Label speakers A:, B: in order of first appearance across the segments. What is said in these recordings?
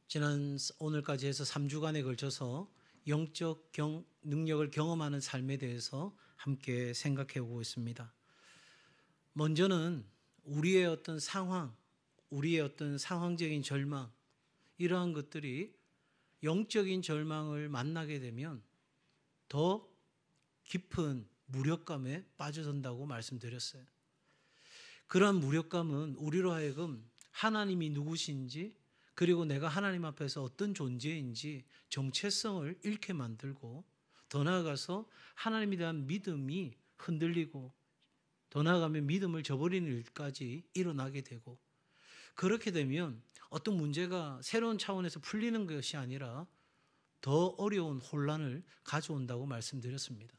A: 지난 오늘까지 해서 3주간에 걸쳐서 영적 능력을 경험하는 삶에 대해서 함께 생각해 보고 있습니다. 먼저는 우리의 어떤 상황, 우리의 어떤 상황적인 절망, 이러한 것들이 영적인 절망을 만나게 되면 더 깊은 무력감에 빠져든다고 말씀드렸어요. 그러한 무력감은 우리로 하여금 하나님이 누구신지, 그리고 내가 하나님 앞에서 어떤 존재인지 정체성을 잃게 만들고, 더 나아가서 하나님에 대한 믿음이 흔들리고, 더 나아가면 믿음을 저버리는 일까지 일어나게 되고, 그렇게 되면 어떤 문제가 새로운 차원에서 풀리는 것이 아니라 더 어려운 혼란을 가져온다고 말씀드렸습니다.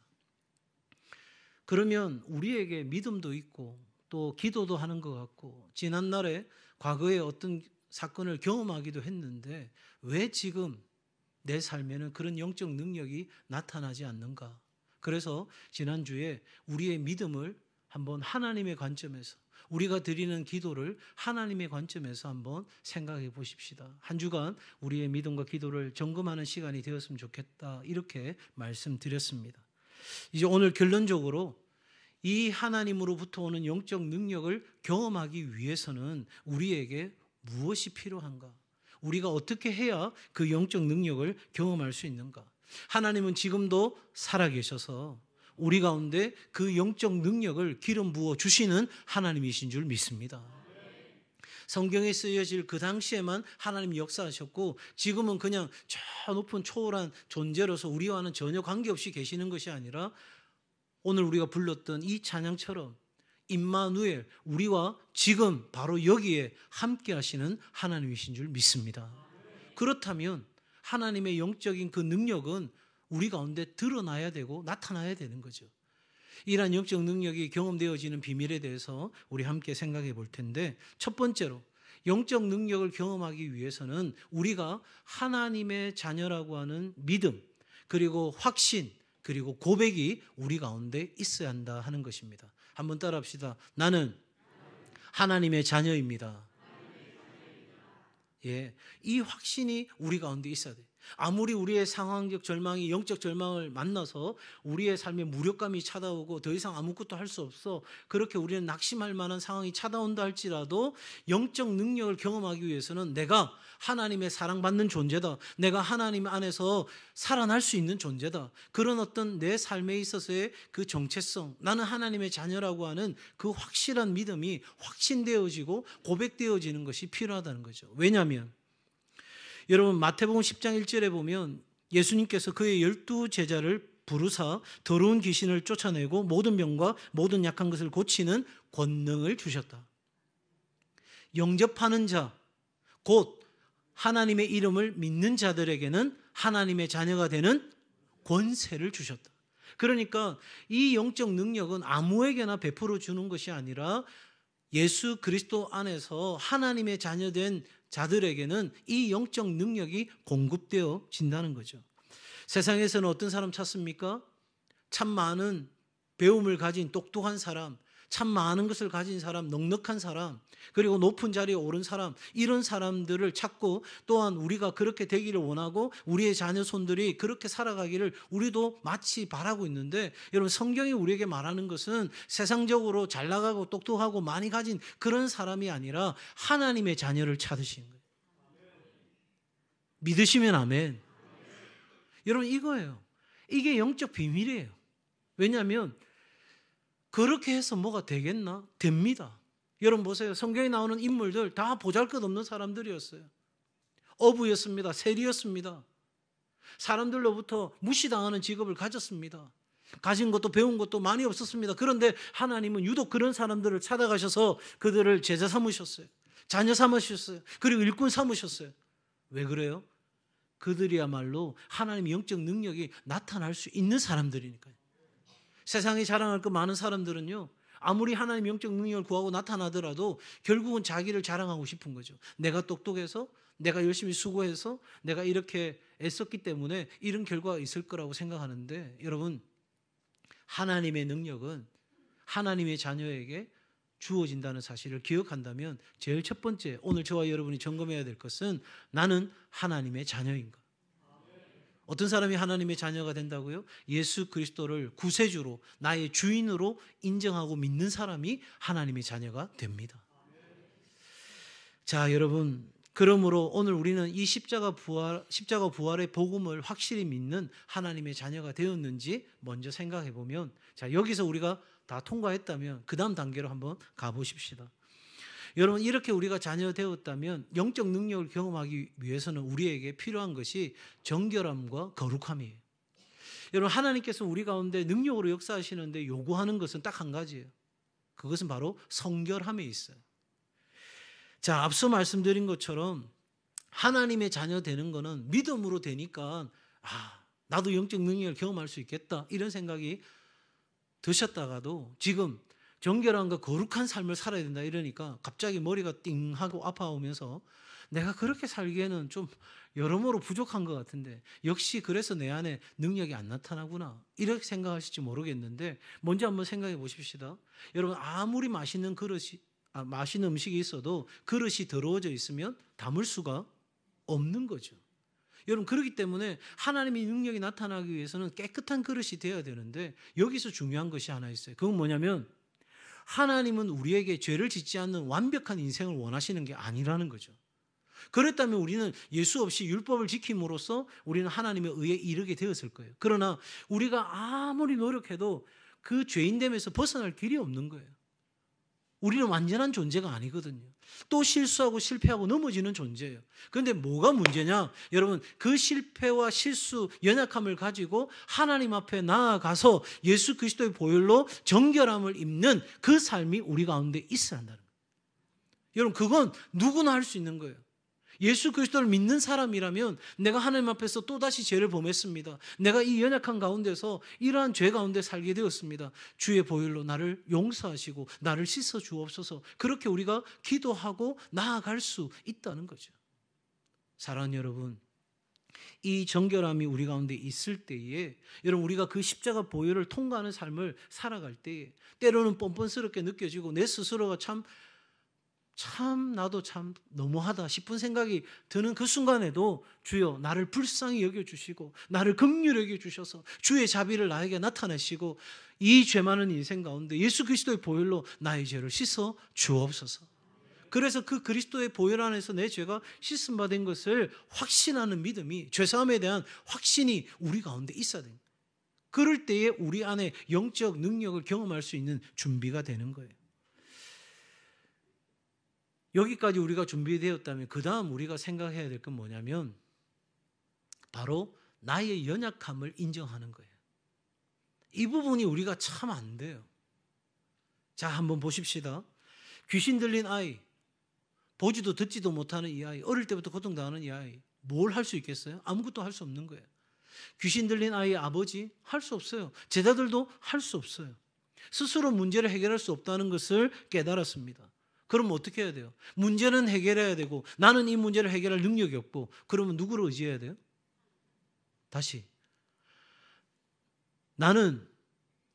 A: 그러면 우리에게 믿음도 있고 또 기도도 하는 것 같고, 지난날에 과거에 어떤 사건을 경험하기도 했는데 왜 지금 내 삶에는 그런 영적 능력이 나타나지 않는가? 그래서 지난주에 우리의 믿음을 한번 하나님의 관점에서, 우리가 드리는 기도를 하나님의 관점에서 한번 생각해 보십시다. 한 주간 우리의 믿음과 기도를 점검하는 시간이 되었으면 좋겠다, 이렇게 말씀드렸습니다. 이제 오늘 결론적으로 이 하나님으로부터 오는 영적 능력을 경험하기 위해서는 우리에게 무엇이 필요한가? 우리가 어떻게 해야 그 영적 능력을 경험할 수 있는가? 하나님은 지금도 살아계셔서 우리 가운데 그 영적 능력을 기름 부어 주시는 하나님이신 줄 믿습니다. 성경에 쓰여질 그 당시에만 하나님이 역사하셨고, 지금은 그냥 저 높은 초월한 존재로서 우리와는 전혀 관계없이 계시는 것이 아니라 오늘 우리가 불렀던 이 찬양처럼 임마누엘, 우리와 지금 바로 여기에 함께 하시는 하나님이신 줄 믿습니다. 그렇다면 하나님의 영적인 그 능력은 우리 가운데 드러나야 되고 나타나야 되는 거죠. 이러한 영적 능력이 경험되어지는 비밀에 대해서 우리 함께 생각해 볼 텐데, 첫 번째로 영적 능력을 경험하기 위해서는 우리가 하나님의 자녀라고 하는 믿음, 그리고 확신, 그리고 고백이 우리 가운데 있어야 한다 하는 것입니다. 한번 따라합시다. 나는 하나님의 자녀입니다. 예, 이 확신이 우리 가운데 있어야 돼요. 아무리 우리의 상황적 절망이, 영적 절망을 만나서 우리의 삶에 무력감이 찾아오고 더 이상 아무것도 할 수 없어, 그렇게 우리는 낙심할 만한 상황이 찾아온다 할지라도 영적 능력을 경험하기 위해서는 내가 하나님의 사랑받는 존재다, 내가 하나님 안에서 살아날 수 있는 존재다, 그런 어떤 내 삶에 있어서의 그 정체성, 나는 하나님의 자녀라고 하는 그 확실한 믿음이 확신되어지고 고백되어지는 것이 필요하다는 거죠. 왜냐하면 여러분, 마태복음 10장 1절에 보면 예수님께서 그의 12제자를 부르사 더러운 귀신을 쫓아내고 모든 병과 모든 약한 것을 고치는 권능을 주셨다. 영접하는 자, 곧 하나님의 이름을 믿는 자들에게는 하나님의 자녀가 되는 권세를 주셨다. 그러니까 이 영적 능력은 아무에게나 베풀어 주는 것이 아니라 예수 그리스도 안에서 하나님의 자녀된 자들에게는 이 영적 능력이 공급되어진다는 거죠. 세상에서는 어떤 사람 찾습니까? 참 많은 배움을 가진 똑똑한 사람, 참 많은 것을 가진 사람, 넉넉한 사람, 그리고 높은 자리에 오른 사람, 이런 사람들을 찾고, 또한 우리가 그렇게 되기를 원하고 우리의 자녀손들이 그렇게 살아가기를 우리도 마치 바라고 있는데, 여러분, 성경이 우리에게 말하는 것은 세상적으로 잘 나가고 똑똑하고 많이 가진 그런 사람이 아니라 하나님의 자녀를 찾으시는 거예요. 믿으시면 아멘. 여러분, 이거예요. 이게 영적 비밀이에요. 왜냐하면 그렇게 해서 뭐가 되겠나? 됩니다. 여러분 보세요. 성경에 나오는 인물들 다 보잘것없는 사람들이었어요. 어부였습니다. 세리였습니다. 사람들로부터 무시당하는 직업을 가졌습니다. 가진 것도 배운 것도 많이 없었습니다. 그런데 하나님은 유독 그런 사람들을 찾아가셔서 그들을 제자 삼으셨어요. 자녀 삼으셨어요. 그리고 일꾼 삼으셨어요. 왜 그래요? 그들이야말로 하나님의 영적 능력이 나타날 수 있는 사람들이니까요. 세상에 자랑할 것 많은 사람들은요, 아무리 하나님 영적 능력을 구하고 나타나더라도 결국은 자기를 자랑하고 싶은 거죠. 내가 똑똑해서, 내가 열심히 수고해서, 내가 이렇게 애썼기 때문에 이런 결과가 있을 거라고 생각하는데, 여러분, 하나님의 능력은 하나님의 자녀에게 주어진다는 사실을 기억한다면 제일 첫 번째 오늘 저와 여러분이 점검해야 될 것은 나는 하나님의 자녀인가? 어떤 사람이 하나님의 자녀가 된다고요? 예수 그리스도를 구세주로 나의 주인으로 인정하고 믿는 사람이 하나님의 자녀가 됩니다. 자, 여러분, 그러므로 오늘 우리는 이 십자가 부활의 복음을 확실히 믿는 하나님의 자녀가 되었는지 먼저 생각해 보면, 자, 여기서 우리가 다 통과했다면 그 다음 단계로 한번 가보십시다. 여러분, 이렇게 우리가 자녀 되었다면 영적 능력을 경험하기 위해서는 우리에게 필요한 것이 정결함과 거룩함이에요. 여러분, 하나님께서 우리 가운데 능력으로 역사하시는데 요구하는 것은 딱 한 가지예요. 그것은 바로 성결함에 있어요. 자, 앞서 말씀드린 것처럼 하나님의 자녀 되는 거는 믿음으로 되니까 나도 영적 능력을 경험할 수 있겠다 이런 생각이 드셨다가도 지금 정결함과 거룩한 삶을 살아야 된다 이러니까 갑자기 머리가 띵하고 아파오면서 내가 그렇게 살기에는 좀 여러모로 부족한 것 같은데 역시 그래서 내 안에 능력이 안 나타나구나 이렇게 생각하실지 모르겠는데 먼저 한번 생각해 보십시다. 여러분, 아무리 맛있는 음식이 있어도 그릇이 더러워져 있으면 담을 수가 없는 거죠. 여러분, 그렇기 때문에 하나님의 능력이 나타나기 위해서는 깨끗한 그릇이 되어야 되는데 여기서 중요한 것이 하나 있어요. 그건 뭐냐면 하나님은 우리에게 죄를 짓지 않는 완벽한 인생을 원하시는 게 아니라는 거죠. 그랬다면 우리는 예수 없이 율법을 지킴으로써 우리는 하나님의 의에 이르게 되었을 거예요. 그러나 우리가 아무리 노력해도 그 죄인됨에서 벗어날 길이 없는 거예요. 우리는 완전한 존재가 아니거든요. 또 실수하고 실패하고 넘어지는 존재예요. 그런데 뭐가 문제냐? 여러분, 그 실패와 실수, 연약함을 가지고 하나님 앞에 나아가서 예수 그리스도의 보혈로 정결함을 입는 그 삶이 우리 가운데 있어야 한다는 거예요. 여러분, 그건 누구나 할 수 있는 거예요. 예수 그리스도를 믿는 사람이라면 내가 하나님 앞에서 또다시 죄를 범했습니다. 내가 이 연약한 가운데서 이러한 죄 가운데 살게 되었습니다. 주의 보혈로 나를 용서하시고 나를 씻어 주옵소서. 그렇게 우리가 기도하고 나아갈 수 있다는 거죠. 사랑하는 여러분, 이 정결함이 우리 가운데 있을 때에 여러분 우리가 그 십자가 보혈을 통과하는 삶을 살아갈 때에 때로는 뻔뻔스럽게 느껴지고 내 스스로가 참 나도 참 너무하다 싶은 생각이 드는 그 순간에도 주여 나를 불쌍히 여겨주시고 나를 긍휼히 여겨주셔서 주의 자비를 나에게 나타내시고 이 죄 많은 인생 가운데 예수 그리스도의 보혈로 나의 죄를 씻어 주옵소서. 그래서 그 그리스도의 보혈 안에서 내 죄가 씻음 받은 것을 확신하는 믿음이, 죄사함에 대한 확신이 우리 가운데 있어야 됩니다. 그럴 때에 우리 안에 영적 능력을 경험할 수 있는 준비가 되는 거예요. 여기까지 우리가 준비되었다면 그 다음 우리가 생각해야 될 건 뭐냐면 바로 나의 연약함을 인정하는 거예요. 이 부분이 우리가 참 안 돼요. 자, 한번 보십시다. 귀신 들린 아이, 보지도 듣지도 못하는 이 아이, 어릴 때부터 고통당하는 이 아이, 뭘 할 수 있겠어요? 아무것도 할 수 없는 거예요. 귀신 들린 아이의 아버지 할 수 없어요. 제자들도 할 수 없어요. 스스로 문제를 해결할 수 없다는 것을 깨달았습니다. 그럼 어떻게 해야 돼요? 문제는 해결해야 되고 나는 이 문제를 해결할 능력이 없고 그러면 누구를 의지해야 돼요? 다시 나는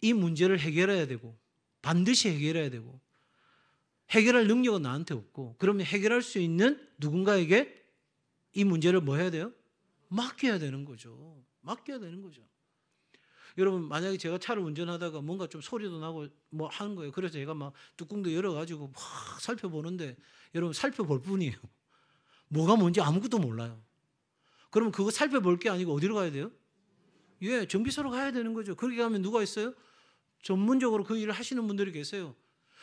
A: 이 문제를 해결해야 되고 반드시 해결해야 되고 해결할 능력은 나한테 없고 그러면 해결할 수 있는 누군가에게 이 문제를 뭐 해야 돼요? 맡겨야 되는 거죠. 맡겨야 되는 거죠. 여러분, 만약에 제가 차를 운전하다가 뭔가 좀 소리도 나고 뭐 하는 거예요. 그래서 제가 막 뚜껑도 열어가지고 막 살펴보는데 여러분 살펴볼 뿐이에요. 뭐가 뭔지 아무것도 몰라요. 그러면 그거 살펴볼 게 아니고 어디로 가야 돼요? 예, 정비소로 가야 되는 거죠. 그렇게 가면 누가 있어요? 전문적으로 그 일을 하시는 분들이 계세요.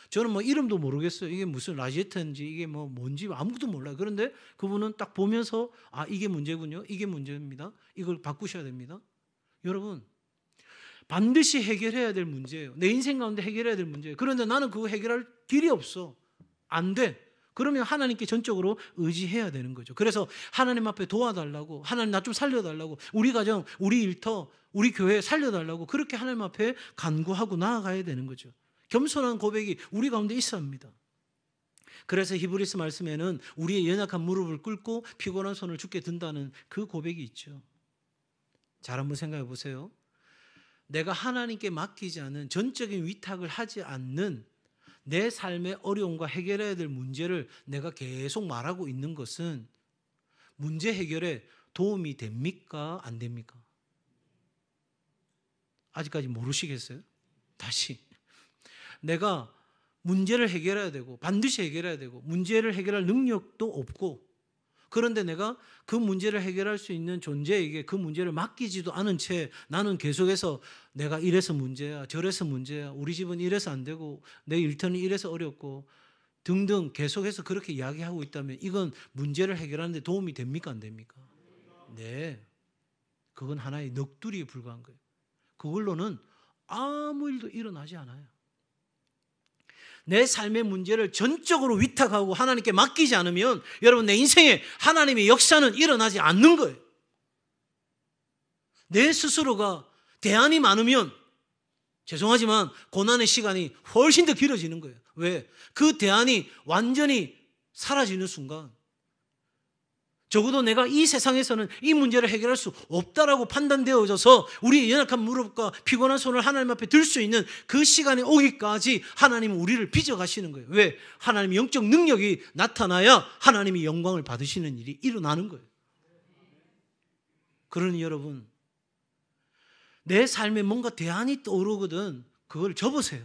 A: 저는 뭐 이름도 모르겠어요. 이게 무슨 라제트인지 이게 뭐 뭔지 아무것도 몰라요. 그런데 그분은 딱 보면서 이게 문제군요. 이게 문제입니다. 이걸 바꾸셔야 됩니다. 여러분, 반드시 해결해야 될 문제예요. 내 인생 가운데 해결해야 될 문제예요. 그런데 나는 그거 해결할 길이 없어. 안 돼. 그러면 하나님께 전적으로 의지해야 되는 거죠. 그래서 하나님 앞에 도와달라고, 하나님 나 좀 살려달라고, 우리 가정, 우리 일터, 우리 교회 살려달라고 그렇게 하나님 앞에 간구하고 나아가야 되는 거죠. 겸손한 고백이 우리 가운데 있어야 합니다. 그래서 히브리서 말씀에는 우리의 연약한 무릎을 꿇고 피곤한 손을 주께 든다는 그 고백이 있죠. 잘 한번 생각해 보세요. 내가 하나님께 맡기지 않은 전적인 위탁을 하지 않는 내 삶의 어려움과 해결해야 될 문제를 내가 계속 말하고 있는 것은 문제 해결에 도움이 됩니까? 안 됩니까? 아직까지 모르시겠어요? 다시. 내가 문제를 해결해야 되고 반드시 해결해야 되고 문제를 해결할 능력도 없고 그런데 내가 그 문제를 해결할 수 있는 존재에게 그 문제를 맡기지도 않은 채 나는 계속해서 내가 이래서 문제야 저래서 문제야 우리 집은 이래서 안 되고 내 일터는 이래서 어렵고 등등 계속해서 그렇게 이야기하고 있다면 이건 문제를 해결하는 데 도움이 됩니까? 안 됩니까? 네. 그건 하나의 넋두리에 불과한 거예요. 그걸로는 아무 일도 일어나지 않아요. 내 삶의 문제를 전적으로 위탁하고 하나님께 맡기지 않으면 여러분 내 인생에 하나님의 역사는 일어나지 않는 거예요. 내 스스로가 대안이 많으면 죄송하지만 고난의 시간이 훨씬 더 길어지는 거예요. 왜? 그 대안이 완전히 사라지는 순간 적어도 내가 이 세상에서는 이 문제를 해결할 수 없다라고 판단되어져서 우리의 연약한 무릎과 피곤한 손을 하나님 앞에 들 수 있는 그 시간이 오기까지 하나님은 우리를 빚어가시는 거예요. 왜? 하나님의 영적 능력이 나타나야 하나님이 영광을 받으시는 일이 일어나는 거예요. 그러니 여러분 내 삶에 뭔가 대안이 떠오르거든 그걸 접으세요.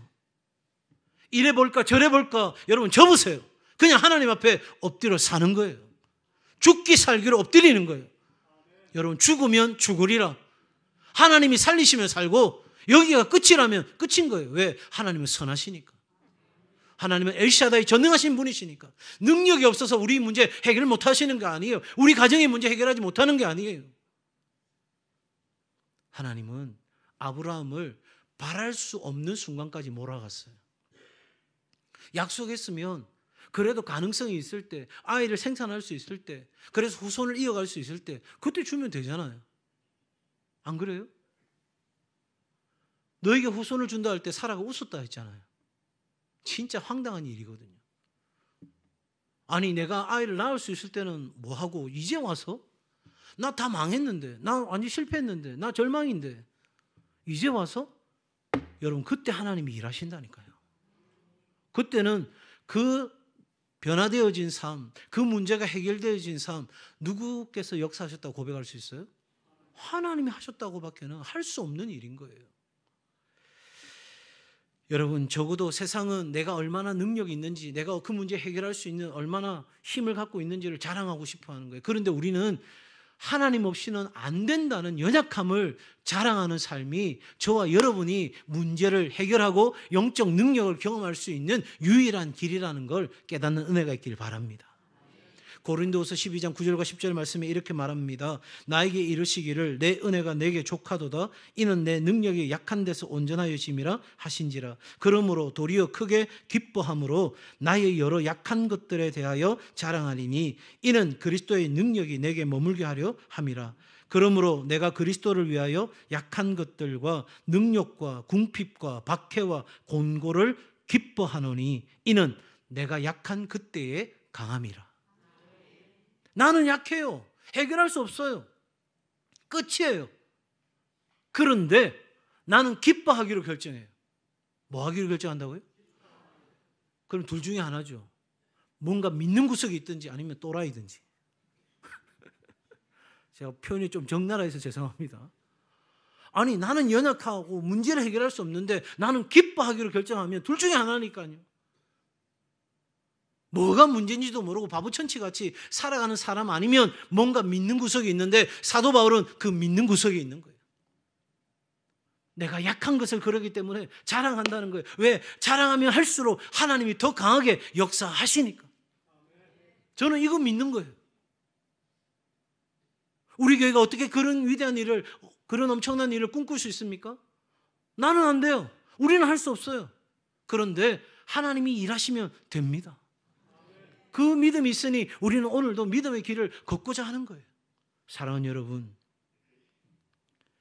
A: 이래 볼까 저래 볼까 여러분 접으세요. 그냥 하나님 앞에 엎드려 사는 거예요. 죽기 살기로 엎드리는 거예요. 여러분 죽으면 죽으리라. 하나님이 살리시면 살고 여기가 끝이라면 끝인 거예요. 왜? 하나님은 선하시니까. 하나님은 엘샤다이 전능하신 분이시니까. 능력이 없어서 우리 문제 해결 못하시는 게 아니에요. 우리 가정의 문제 해결하지 못하는 게 아니에요. 하나님은 아브라함을 바랄 수 없는 순간까지 몰아갔어요. 약속했으면 그래도 가능성이 있을 때 아이를 생산할 수 있을 때 그래서 후손을 이어갈 수 있을 때 그때 주면 되잖아요. 안 그래요? 너에게 후손을 준다 할 때 사라가 웃었다 했잖아요. 진짜 황당한 일이거든요. 아니 내가 아이를 낳을 수 있을 때는 뭐하고 이제 와서? 나 다 망했는데 나 완전 실패했는데 나 절망인데 이제 와서? 여러분 그때 하나님이 일하신다니까요. 그때는 그 변화되어진 삶, 그 문제가 해결되어진 삶 누구께서 역사하셨다고 고백할 수 있어요? 하나님이 하셨다고밖에는 할 수 없는 일인 거예요. 여러분 적어도 세상은 내가 얼마나 능력이 있는지 내가 그 문제 해결할 수 있는 얼마나 힘을 갖고 있는지를 자랑하고 싶어 하는 거예요. 그런데 우리는 하나님 없이는 안 된다는 연약함을 자랑하는 삶이 저와 여러분이 문제를 해결하고 영적 능력을 경험할 수 있는 유일한 길이라는 걸 깨닫는 은혜가 있길 바랍니다. 고린도후서 12장 9절과 10절 말씀에 이렇게 말합니다. 나에게 이르시기를 내 은혜가 내게 족하도다. 이는 내 능력이 약한 데서 온전하여짐이라 하신지라. 그러므로 도리어 크게 기뻐함으로 나의 여러 약한 것들에 대하여 자랑하리니 이는 그리스도의 능력이 내게 머물게 하려 함이라. 그러므로 내가 그리스도를 위하여 약한 것들과 능력과 궁핍과 박해와 곤고를 기뻐하노니 이는 내가 약한 그때에 강함이라. 나는 약해요. 해결할 수 없어요. 끝이에요. 그런데 나는 기뻐하기로 결정해요. 뭐 하기로 결정한다고요? 그럼 둘 중에 하나죠. 뭔가 믿는 구석이 있든지 아니면 또라이든지. 제가 표현이 좀 적나라해서 죄송합니다. 아니 나는 연약하고 문제를 해결할 수 없는데 나는 기뻐하기로 결정하면 둘 중에 하나니까요. 뭐가 문제인지도 모르고 바보천치같이 살아가는 사람 아니면 뭔가 믿는 구석이 있는데 사도 바울은 그 믿는 구석이 있는 거예요. 내가 약한 것을 그러기 때문에 자랑한다는 거예요. 왜? 자랑하면 할수록 하나님이 더 강하게 역사하시니까. 저는 이거 믿는 거예요. 우리 교회가 어떻게 그런 위대한 일을 그런 엄청난 일을 꿈꿀 수 있습니까? 나는 안 돼요. 우리는 할 수 없어요. 그런데 하나님이 일하시면 됩니다. 그 믿음이 있으니 우리는 오늘도 믿음의 길을 걷고자 하는 거예요. 사랑하는 여러분,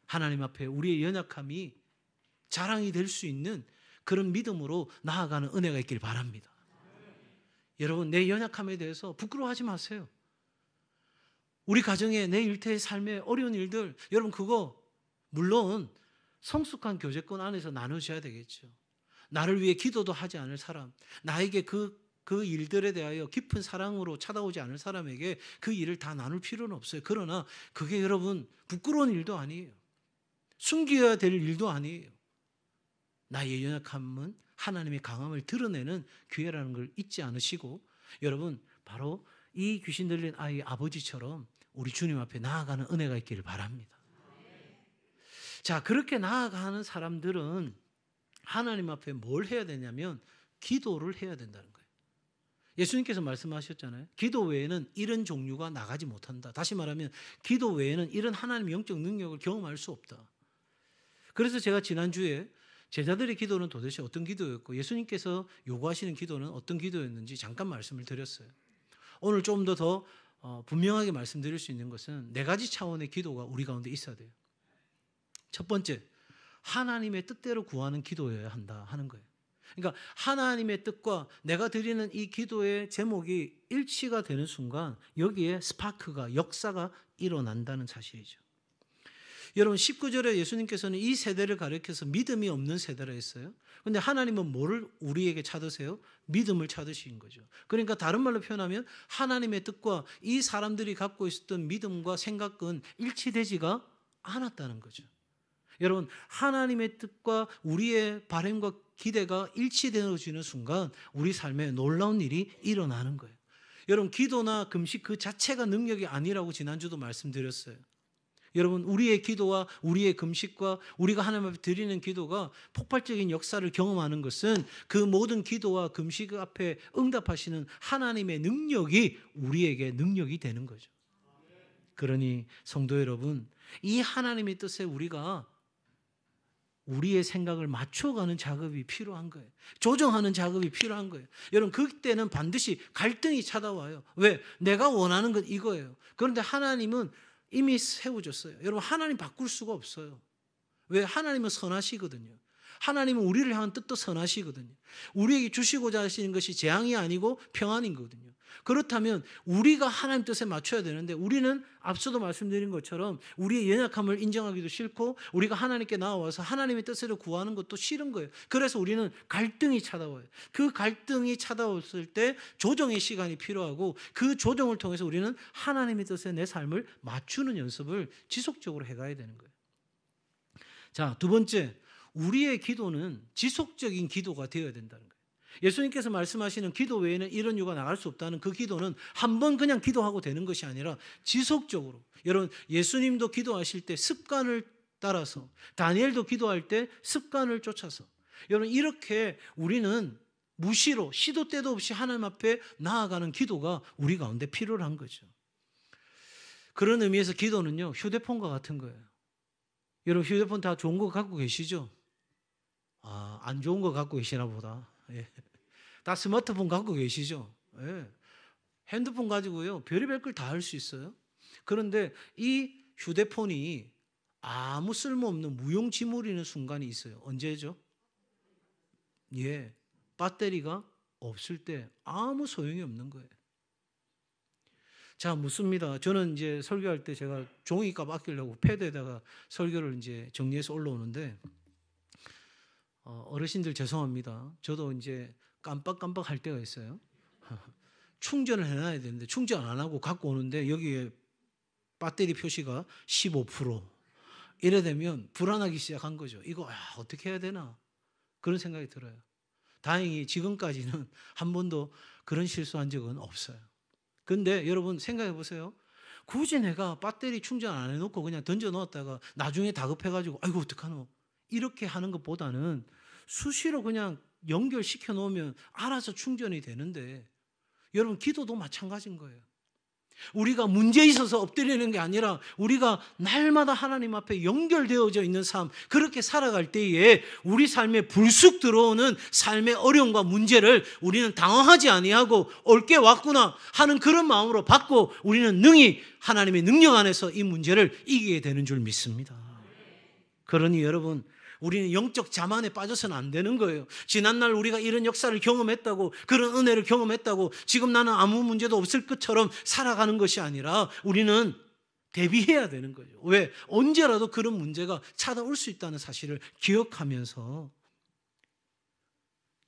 A: 하나님 앞에 우리의 연약함이 자랑이 될 수 있는 그런 믿음으로 나아가는 은혜가 있길 바랍니다. 여러분, 내 연약함에 대해서 부끄러워하지 마세요. 우리 가정의 내 일터의 삶의 어려운 일들, 여러분 그거 물론 성숙한 교제권 안에서 나누셔야 되겠죠. 나를 위해 기도도 하지 않을 사람, 나에게 그 일들에 대하여 깊은 사랑으로 찾아오지 않을 사람에게 그 일을 다 나눌 필요는 없어요. 그러나 그게 여러분 부끄러운 일도 아니에요. 숨겨야 될 일도 아니에요. 나의 연약함은 하나님의 강함을 드러내는 기회라는 걸 잊지 않으시고, 여러분 바로 이 귀신 들린 아이의 아버지처럼 우리 주님 앞에 나아가는 은혜가 있기를 바랍니다. 자, 그렇게 나아가는 사람들은 하나님 앞에 뭘 해야 되냐면 기도를 해야 된다는 거예요. 예수님께서 말씀하셨잖아요. 기도 외에는 이런 종류가 나가지 못한다. 다시 말하면 기도 외에는 이런 하나님의 영적 능력을 경험할 수 없다. 그래서 제가 지난주에 제자들의 기도는 도대체 어떤 기도였고 예수님께서 요구하시는 기도는 어떤 기도였는지 잠깐 말씀을 드렸어요. 오늘 좀 더 분명하게 말씀드릴 수 있는 것은 4가지 차원의 기도가 우리 가운데 있어야 돼요. 첫 번째, 하나님의 뜻대로 구하는 기도여야 한다 하는 거예요. 그러니까 하나님의 뜻과 내가 드리는 이 기도의 제목이 일치가 되는 순간 여기에 스파크가, 역사가 일어난다는 사실이죠. 여러분 19절에 예수님께서는 이 세대를 가리켜서 믿음이 없는 세대라 했어요. 그런데 하나님은 뭐를 우리에게 찾으세요? 믿음을 찾으신 거죠. 그러니까 다른 말로 표현하면 하나님의 뜻과 이 사람들이 갖고 있었던 믿음과 생각은 일치되지가 않았다는 거죠. 여러분 하나님의 뜻과 우리의 바람과 기대가 일치되어지는 순간 우리 삶에 놀라운 일이 일어나는 거예요. 여러분 기도나 금식 그 자체가 능력이 아니라고 지난주도 말씀드렸어요. 여러분 우리의 기도와 우리의 금식과 우리가 하나님 앞에 드리는 기도가 폭발적인 역사를 경험하는 것은 그 모든 기도와 금식 앞에 응답하시는 하나님의 능력이 우리에게 능력이 되는 거죠. 그러니 성도 여러분, 이 하나님의 뜻에 우리가 우리의 생각을 맞춰가는 작업이 필요한 거예요. 조정하는 작업이 필요한 거예요. 여러분 그때는 반드시 갈등이 찾아와요. 왜? 내가 원하는 건 이거예요. 그런데 하나님은 이미 세워졌어요. 여러분 하나님 바꿀 수가 없어요. 왜? 하나님은 선하시거든요. 하나님은 우리를 향한 뜻도 선하시거든요. 우리에게 주시고자 하시는 것이 재앙이 아니고 평안이거든요. 그렇다면 우리가 하나님 뜻에 맞춰야 되는데 우리는 앞서도 말씀드린 것처럼 우리의 연약함을 인정하기도 싫고 우리가 하나님께 나와서 하나님의 뜻을 구하는 것도 싫은 거예요. 그래서 우리는 갈등이 찾아와요. 그 갈등이 찾아왔을 때 조정의 시간이 필요하고 그 조정을 통해서 우리는 하나님의 뜻에 내 삶을 맞추는 연습을 지속적으로 해가야 되는 거예요. 자, 두 번째, 우리의 기도는 지속적인 기도가 되어야 된다는 거예요. 예수님께서 말씀하시는 기도 외에는 이런 이유가 나갈 수 없다는 그 기도는 한 번 그냥 기도하고 되는 것이 아니라 지속적으로, 여러분 예수님도 기도하실 때 습관을 따라서, 다니엘도 기도할 때 습관을 쫓아서, 여러분 이렇게 우리는 무시로 시도 때도 없이 하나님 앞에 나아가는 기도가 우리 가운데 필요한 거죠. 그런 의미에서 기도는요 휴대폰과 같은 거예요. 여러분 휴대폰 다 좋은 거 갖고 계시죠? 안 좋은 거 갖고 계시나 보다. 예. 다 스마트폰 갖고 계시죠? 예. 핸드폰 가지고요 별의별 걸 다 할 수 있어요. 그런데 이 휴대폰이 아무 쓸모없는 무용지물이는 순간이 있어요. 언제죠? 예, 배터리가 없을 때 아무 소용이 없는 거예요. 자, 묻습니다. 저는 이제 설교할 때 제가 종이값 아끼려고 패드에다가 설교를 이제 정리해서 올라오는데 어르신들 죄송합니다. 저도 이제 깜빡깜빡 할 때가 있어요. 충전을 해놔야 되는데 충전 안 하고 갖고 오는데 여기에 배터리 표시가 15% 이래 되면 불안하기 시작한 거죠. 이거 어떻게 해야 되나 그런 생각이 들어요. 다행히 지금까지는 한 번도 그런 실수한 적은 없어요. 그런데 여러분 생각해 보세요. 굳이 내가 배터리 충전 안 해놓고 그냥 던져 놓았다가 나중에 다급해가지고 아이고 어떡하노 이렇게 하는 것보다는 수시로 그냥 연결시켜 놓으면 알아서 충전이 되는데, 여러분 기도도 마찬가지인 거예요. 우리가 문제 있어서 엎드리는 게 아니라 우리가 날마다 하나님 앞에 연결되어져 있는 삶, 그렇게 살아갈 때에 우리 삶에 불쑥 들어오는 삶의 어려움과 문제를 우리는 당황하지 아니하고 올 게 왔구나 하는 그런 마음으로 받고 우리는 능히 하나님의 능력 안에서 이 문제를 이기게 되는 줄 믿습니다. 그러니 여러분 우리는 영적 자만에 빠져서는 안 되는 거예요. 지난날 우리가 이런 역사를 경험했다고, 그런 은혜를 경험했다고 지금 나는 아무 문제도 없을 것처럼 살아가는 것이 아니라 우리는 대비해야 되는 거예요. 왜? 언제라도 그런 문제가 찾아올 수 있다는 사실을 기억하면서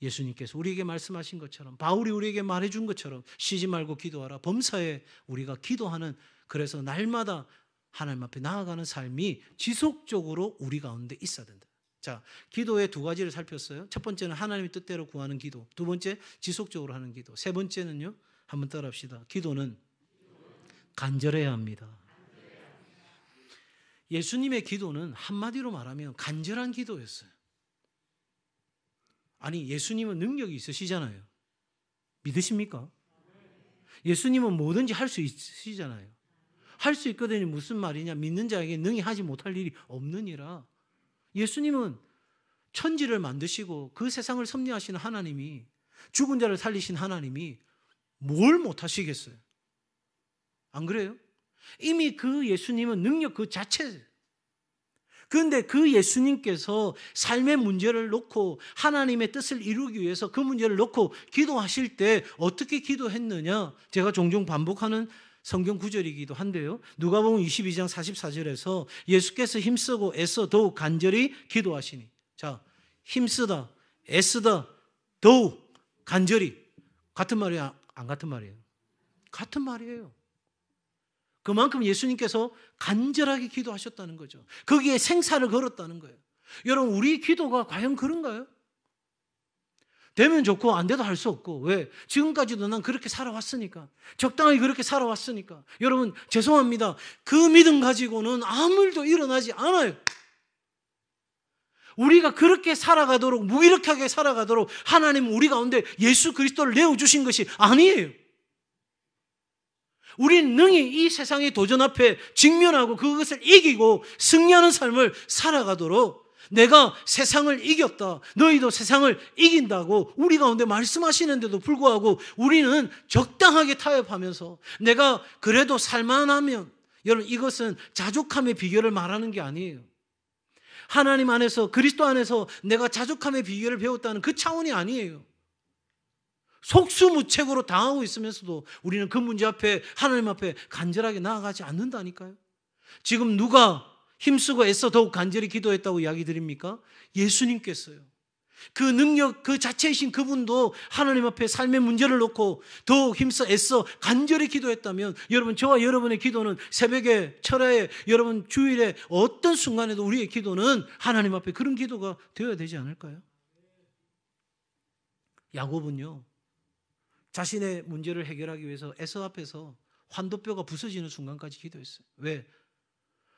A: 예수님께서 우리에게 말씀하신 것처럼, 바울이 우리에게 말해준 것처럼 쉬지 말고 기도하라. 범사에 우리가 기도하는, 그래서 날마다 하나님 앞에 나아가는 삶이 지속적으로 우리 가운데 있어야 된다. 자, 기도의 두 가지를 살폈어요. 첫 번째는 하나님의 뜻대로 구하는 기도, 두 번째 지속적으로 하는 기도, 세 번째는요, 한번 따라합시다. 기도는 간절해야 합니다. 예수님의 기도는 한마디로 말하면 간절한 기도였어요. 아니, 예수님은 능력이 있으시잖아요. 믿으십니까? 예수님은 뭐든지 할 수 있으시잖아요. 할 수 있거든요. 무슨 말이냐? 믿는 자에게 능히 하지 못할 일이 없느니라. 예수님은 천지를 만드시고 그 세상을 섭리하시는 하나님이, 죽은 자를 살리신 하나님이 뭘 못하시겠어요? 안 그래요? 이미 그 예수님은 능력 그 자체예요. 그런데 그 예수님께서 삶의 문제를 놓고 하나님의 뜻을 이루기 위해서 그 문제를 놓고 기도하실 때 어떻게 기도했느냐? 제가 종종 반복하는 성경 구절이기도 한데요. 누가복음 22장 44절에서 예수께서 힘쓰고 애써 더욱 간절히 기도하시니. 자, 힘쓰다, 애쓰다, 더욱 간절히. 같은 말이야? 안 같은 말이에요? 같은 말이에요. 그만큼 예수님께서 간절하게 기도하셨다는 거죠. 거기에 생사를 걸었다는 거예요. 여러분, 우리 기도가 과연 그런가요? 되면 좋고 안 돼도 할 수 없고. 왜? 지금까지도 난 그렇게 살아왔으니까. 적당히 그렇게 살아왔으니까. 여러분, 죄송합니다. 그 믿음 가지고는 아무 일도 일어나지 않아요. 우리가 그렇게 살아가도록, 무기력하게 살아가도록 하나님은 우리 가운데 예수 그리스도를 내어주신 것이 아니에요. 우리는 능히 이 세상의 도전 앞에 직면하고 그것을 이기고 승리하는 삶을 살아가도록, 내가 세상을 이겼다, 너희도 세상을 이긴다고 우리 가운데 말씀하시는데도 불구하고 우리는 적당하게 타협하면서 내가 그래도 살만하면, 여러분, 이것은 자족함의 비결을 말하는 게 아니에요. 하나님 안에서, 그리스도 안에서 내가 자족함의 비결을 배웠다는 그 차원이 아니에요. 속수무책으로 당하고 있으면서도 우리는 그 문제 앞에, 하나님 앞에 간절하게 나아가지 않는다니까요. 지금 누가 힘쓰고 애써 더욱 간절히 기도했다고 이야기 드립니까? 예수님께서요. 그 능력 그 자체이신 그분도 하나님 앞에 삶의 문제를 놓고 더욱 힘써 애써 간절히 기도했다면, 여러분, 저와 여러분의 기도는 새벽에, 철야에, 여러분 주일에 어떤 순간에도 우리의 기도는 하나님 앞에 그런 기도가 되어야 되지 않을까요? 야곱은요, 자신의 문제를 해결하기 위해서 에서 앞에서 환도뼈가 부서지는 순간까지 기도했어요. 왜?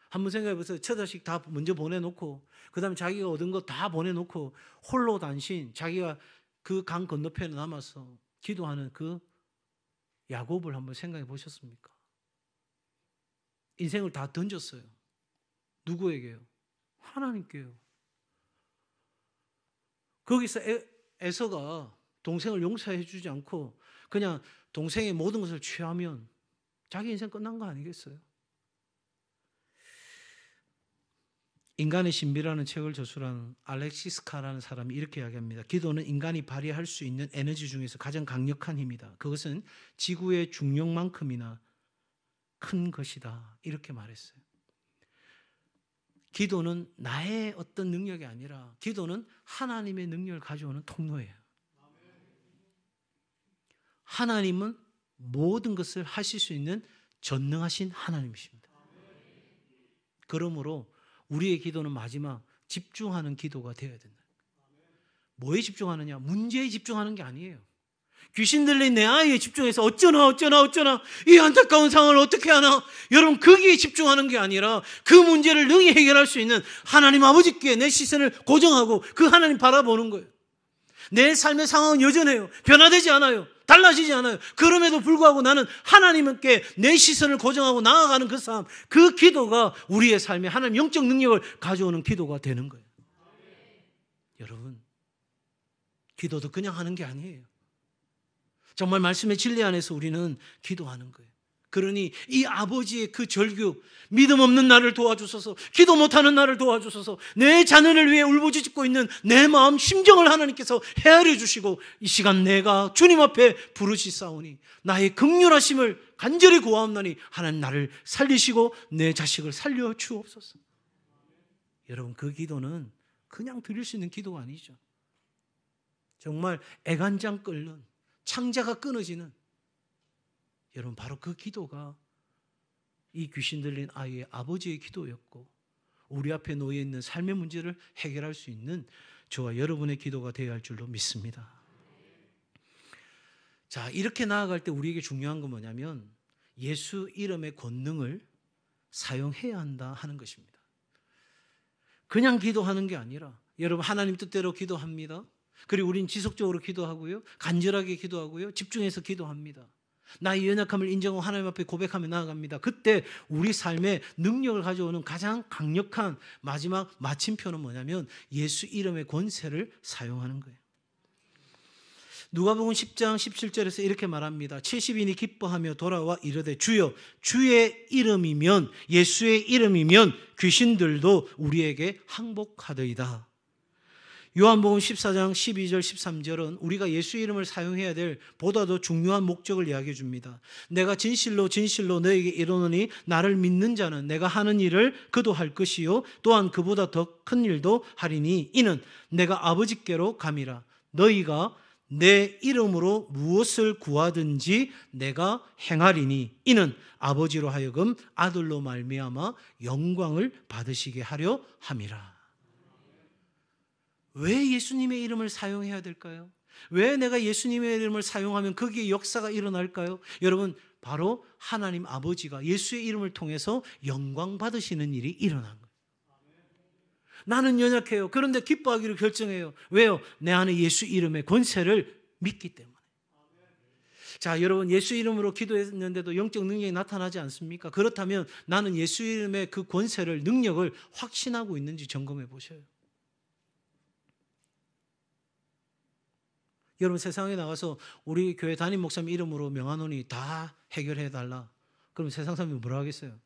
A: 한번 생각해 보세요. 처자식 다 먼저 보내놓고, 그 다음에 자기가 얻은 거 다 보내놓고 홀로 단신, 자기가 그 강 건너편에 남아서 기도하는 그 야곱을 한번 생각해 보셨습니까? 인생을 다 던졌어요. 누구에게요? 하나님께요. 거기서 에서가 동생을 용서해 주지 않고 그냥 동생의 모든 것을 취하면 자기 인생 끝난 거 아니겠어요? 인간의 신비라는 책을 저술한 알렉시스 카라는 사람이 이렇게 이야기합니다. 기도는 인간이 발휘할 수 있는 에너지 중에서 가장 강력한 힘이다. 그것은 지구의 중력만큼이나 큰 것이다. 이렇게 말했어요. 기도는 나의 어떤 능력이 아니라 기도는 하나님의 능력을 가져오는 통로예요. 하나님은 모든 것을 하실 수 있는 전능하신 하나님이십니다. 그러므로 우리의 기도는 마지막 집중하는 기도가 되어야 된다. 뭐에 집중하느냐? 문제에 집중하는 게 아니에요. 귀신 들린 내 아이에 집중해서 어쩌나 이 안타까운 상황을 어떻게 하나, 여러분, 거기에 집중하는 게 아니라 그 문제를 능히 해결할 수 있는 하나님 아버지께 내 시선을 고정하고 그 하나님 바라보는 거예요. 내 삶의 상황은 여전해요. 변화되지 않아요. 달라지지 않아요. 그럼에도 불구하고 나는 하나님께 내 시선을 고정하고 나아가는 그 삶, 그 기도가 우리의 삶에 하나님 영적 능력을 가져오는 기도가 되는 거예요. 여러분, 기도도 그냥 하는 게 아니에요. 정말 말씀의 진리 안에서 우리는 기도하는 거예요. 그러니 이 아버지의 그 절규, 믿음 없는 나를 도와주소서, 기도 못하는 나를 도와주소서, 내 자녀를 위해 울부짖고 있는 내 마음 심정을 하나님께서 헤아려 주시고, 이 시간 내가 주님 앞에 부르짖사오니 나의 긍휼하심을 간절히 구하옵나니 하나님 나를 살리시고 내 자식을 살려 주옵소서. 여러분, 그 기도는 그냥 드릴 수 있는 기도가 아니죠. 정말 애간장 끓는 창자가 끊어지는, 여러분 바로 그 기도가 이 귀신 들린 아이의 아버지의 기도였고 우리 앞에 놓여 있는 삶의 문제를 해결할 수 있는 저와 여러분의 기도가 되어야 할 줄로 믿습니다. 자, 이렇게 나아갈 때 우리에게 중요한 건 뭐냐면 예수 이름의 권능을 사용해야 한다 하는 것입니다. 그냥 기도하는 게 아니라 여러분 하나님 뜻대로 기도합니다. 그리고 우린 지속적으로 기도하고요. 간절하게 기도하고요. 집중해서 기도합니다. 나의 연약함을 인정하고 하나님 앞에 고백하며 나아갑니다. 그때 우리 삶에 능력을 가져오는 가장 강력한 마지막 마침표는 뭐냐면 예수 이름의 권세를 사용하는 거예요. 누가복음 10장 17절에서 이렇게 말합니다. 70인이 기뻐하며 돌아와 이르되 주여 주의 이름이면, 예수의 이름이면 귀신들도 우리에게 항복하더이다. 요한복음 14장 12절 13절은 우리가 예수 이름을 사용해야 될 보다도 중요한 목적을 이야기해 줍니다. 내가 진실로 진실로 너에게 이르노니 나를 믿는 자는 내가 하는 일을 그도 할 것이요 또한 그보다 더 큰 일도 하리니 이는 내가 아버지께로 감이라. 너희가 내 이름으로 무엇을 구하든지 내가 행하리니 이는 아버지로 하여금 아들로 말미암아 영광을 받으시게 하려 함이라. 왜 예수님의 이름을 사용해야 될까요? 왜 내가 예수님의 이름을 사용하면 거기에 역사가 일어날까요? 여러분, 바로 하나님 아버지가 예수의 이름을 통해서 영광 받으시는 일이 일어난 거예요. 나는 연약해요. 그런데 기뻐하기로 결정해요. 왜요? 내 안에 예수 이름의 권세를 믿기 때문에. 자, 여러분, 예수 이름으로 기도했는데도 영적 능력이 나타나지 않습니까? 그렇다면 나는 예수 이름의 그 권세를, 능력을 확신하고 있는지 점검해 보셔요. 여러분, 세상에 나가서 우리 교회 담임 목사님 이름으로 명하노니 다 해결해 달라. 그럼 세상 사람이 뭐라 하겠어요?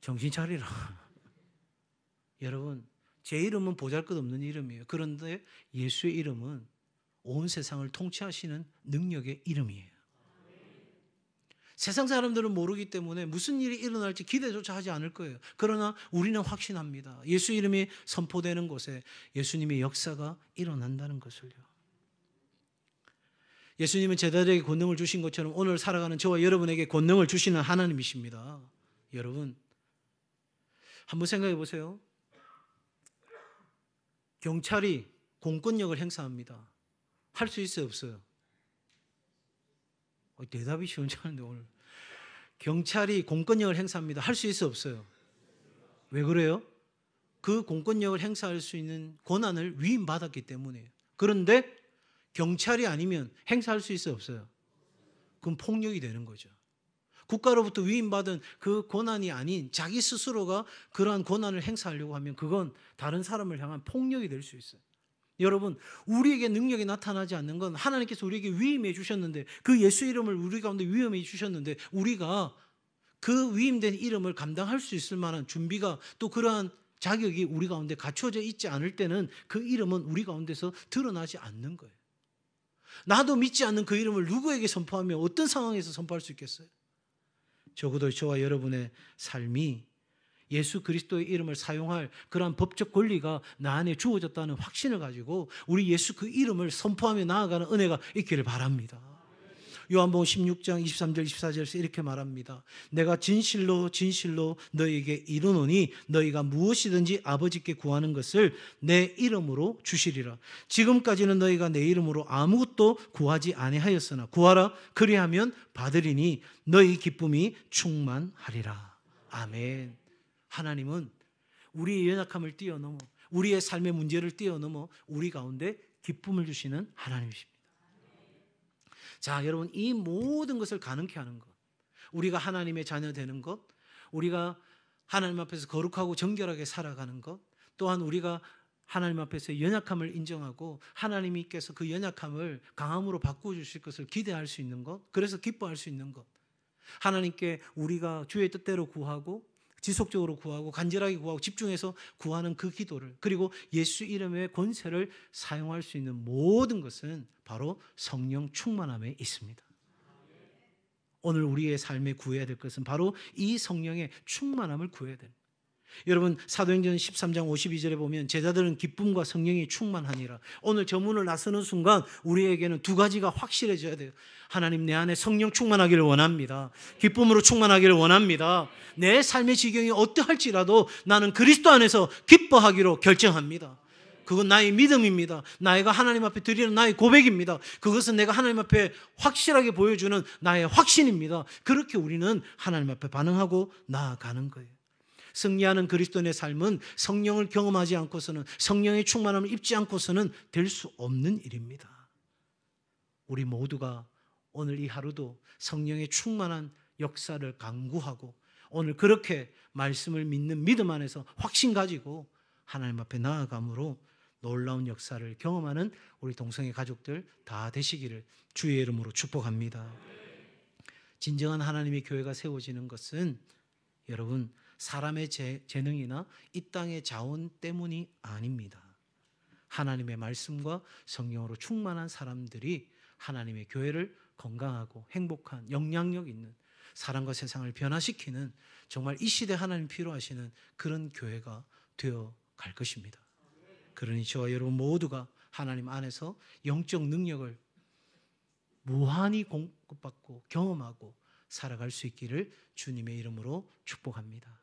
A: 정신 차리라. 여러분, 제 이름은 보잘것없는 이름이에요. 그런데 예수의 이름은 온 세상을 통치하시는 능력의 이름이에요. 세상 사람들은 모르기 때문에 무슨 일이 일어날지 기대조차 하지 않을 거예요. 그러나 우리는 확신합니다. 예수 이름이 선포되는 곳에 예수님의 역사가 일어난다는 것을요. 예수님은 제자들에게 권능을 주신 것처럼 오늘 살아가는 저와 여러분에게 권능을 주시는 하나님이십니다. 여러분, 한번 생각해 보세요. 경찰이 공권력을 행사합니다. 할 수 있어요, 없어요? 대답이 시원치 않은데 오늘. 경찰이 공권력을 행사합니다. 할 수 있어요, 없어요? 왜 그래요? 그 공권력을 행사할 수 있는 권한을 위임받았기 때문이에요. 그런데 경찰이 아니면 행사할 수 있어요, 없어요? 그럼 폭력이 되는 거죠. 국가로부터 위임받은 그 권한이 아닌 자기 스스로가 그러한 권한을 행사하려고 하면 그건 다른 사람을 향한 폭력이 될 수 있어요. 여러분, 우리에게 능력이 나타나지 않는 건 하나님께서 우리에게 위임해 주셨는데, 그 예수 이름을 우리 가운데 위임해 주셨는데 우리가 그 위임된 이름을 감당할 수 있을 만한 준비가, 또 그러한 자격이 우리 가운데 갖춰져 있지 않을 때는 그 이름은 우리 가운데서 드러나지 않는 거예요. 나도 믿지 않는 그 이름을 누구에게 선포하며 어떤 상황에서 선포할 수 있겠어요? 적어도 저와 여러분의 삶이 예수 그리스도의 이름을 사용할 그러한 법적 권리가 나 안에 주어졌다는 확신을 가지고 우리 예수 그 이름을 선포하며 나아가는 은혜가 있기를 바랍니다. 요한복음 16장 23절 24절에서 이렇게 말합니다. 내가 진실로 진실로 너희에게 이르노니 너희가 무엇이든지 아버지께 구하는 것을 내 이름으로 주시리라. 지금까지는 너희가 내 이름으로 아무것도 구하지 아니하였으나 구하라. 그리하면 받으리니 너희 기쁨이 충만하리라. 아멘. 하나님은 우리의 연약함을 뛰어넘어, 우리의 삶의 문제를 뛰어넘어 우리 가운데 기쁨을 주시는 하나님이십니다. 자, 여러분, 이 모든 것을 가능케 하는 것, 우리가 하나님의 자녀 되는 것, 우리가 하나님 앞에서 거룩하고 정결하게 살아가는 것, 또한 우리가 하나님 앞에서 연약함을 인정하고 하나님께서 그 연약함을 강함으로 바꾸어 주실 것을 기대할 수 있는 것, 그래서 기뻐할 수 있는 것, 하나님께 우리가 주의 뜻대로 구하고 지속적으로 구하고 간절하게 구하고 집중해서 구하는 그 기도를, 그리고 예수 이름의 권세를 사용할 수 있는 모든 것은 바로 성령 충만함에 있습니다. 오늘 우리의 삶에 구해야 될 것은 바로 이 성령의 충만함을 구해야 됩니다. 여러분 사도행전 13장 52절에 보면 제자들은 기쁨과 성령이 충만하니라. 오늘 저 문을 나서는 순간 우리에게는 두 가지가 확실해져야 돼요. 하나님, 내 안에 성령 충만하기를 원합니다. 기쁨으로 충만하기를 원합니다. 내 삶의 지경이 어떠할지라도 나는 그리스도 안에서 기뻐하기로 결정합니다. 그건 나의 믿음입니다. 나이가 하나님 앞에 드리는 나의 고백입니다. 그것은 내가 하나님 앞에 확실하게 보여주는 나의 확신입니다. 그렇게 우리는 하나님 앞에 반응하고 나아가는 거예요. 승리하는 그리스도인의 삶은 성령을 경험하지 않고서는, 성령의 충만함을 입지 않고서는 될 수 없는 일입니다. 우리 모두가 오늘 이 하루도 성령의 충만한 역사를 간구하고 오늘 그렇게 말씀을 믿는 믿음 안에서 확신 가지고 하나님 앞에 나아감으로 놀라운 역사를 경험하는 우리 동성애 가족들 다 되시기를 주의 이름으로 축복합니다. 진정한 하나님의 교회가 세워지는 것은 여러분 사람의 재능이나 이 땅의 자원 때문이 아닙니다. 하나님의 말씀과 성령으로 충만한 사람들이 하나님의 교회를 건강하고 행복한 영향력 있는 사람과 세상을 변화시키는 정말 이 시대 하나님 필요하시는 그런 교회가 되어 갈 것입니다. 그러니 저와 여러분 모두가 하나님 안에서 영적 능력을 무한히 공급받고 경험하고 살아갈 수 있기를 주님의 이름으로 축복합니다.